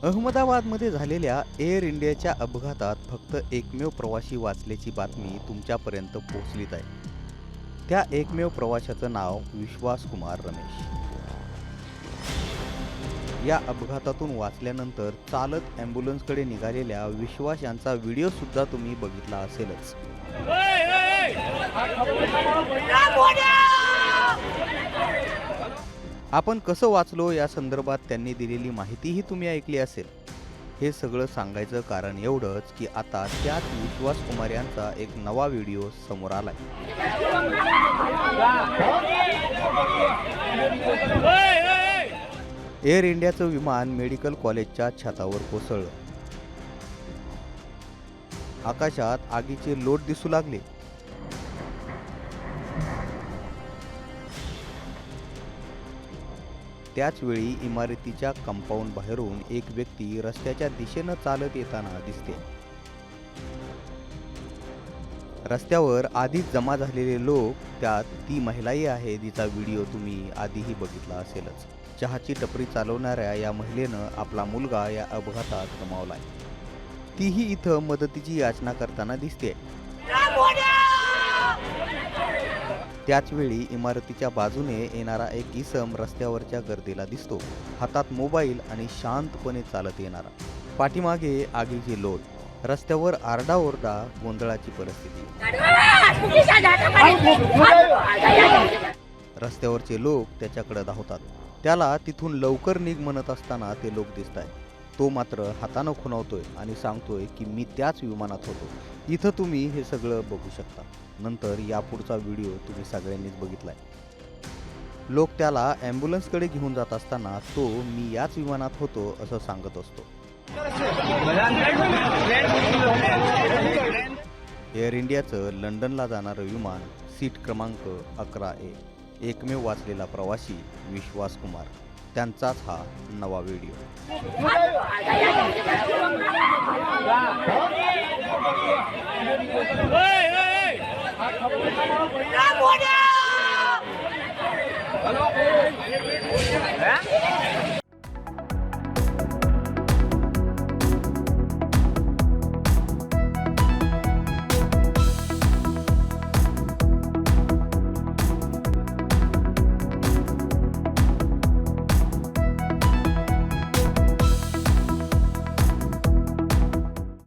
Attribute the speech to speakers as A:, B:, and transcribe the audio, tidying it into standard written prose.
A: अहमदाबादमध्ये झालेल्या एअर इंडियाच्या अपघातात फक्त एकमेव प्रवासी वाचल्याची बातमी तुमच्यापर्यंत पोहोचलीच आहे। त्या एकमेव प्रवाशाचं नाव विश्वास कुमार रमेश। या अपघातातून वाचल्यानंतर चालत ॲम्ब्युलन्सकडे निघालेल्या विश्वास यांचा व्हिडिओ सुद्धा तुम्ही बघितला असेलच। आपण कसं वाचलो या संदर्भात त्यांनी दिलेली माहितीही तुम्ही ऐकली असेल। हे सगळं सांगायचं कारण एवढंच की आता त्याच विश्वास कुमार यांचा एक नवा व्हिडिओ समोर आलाय। एअर इंडियाचं विमान मेडिकल कॉलेजच्या छतावर कोसळलं। आकाशात आगीचे लोट दिसू लागले। त्याच वेळी इमारतीच्या कंपाऊंड बाहेरून एक व्यक्ती रस्त्याच्या दिशेनं चालत येताना दिसते। रस्त्यावर आधीच जमा झालेले लोक, त्यात ती महिलाही आहे जिचा व्हिडिओ तुम्ही आधीही बघितला असेलच। चहाची टपरी चालवणाऱ्या या महिलेनं आपला मुलगा या अपघातात गमावलाय। तीही इथं मदतीची याचना करताना दिसते। त्याचवेळी इमारतीच्या बाजूने येणारा एक इसम रस्त्यावरच्या गर्दीला दिसतो, हातात मोबाईल आणि शांतपणे चालत येणारा। पाठीमागे आगीची लोट, रस्त्यावर आरडाओरडा, गोंधळाची परिस्थिती। रस्त्यावरचे लोक त्याच्याकडे धावतात, त्याला तिथून लवकर निघ म्हणत असताना ते लोक दिसतायत। तो मात्र हातानं खुणावतोय आणि सांगतोय की मी त्याच विमानात होतो। इथं तुम्ही हे सगळं बघू शकता। नंतर यापुढचा व्हिडिओ तुम्ही सगळ्यांनीच बघितलाय। लोक त्याला ॲम्ब्युलन्सकडे घेऊन जात असताना तो मी याच विमानात होतो असं सांगत असतो। एअर इंडियाचं लंडनला जाणारं विमान सीट क्रमांक 11A, एकमेव वाचलेला प्रवासी विश्वास कुमार, त्यांचाच हा नवा व्हिडिओ।
B: Hello?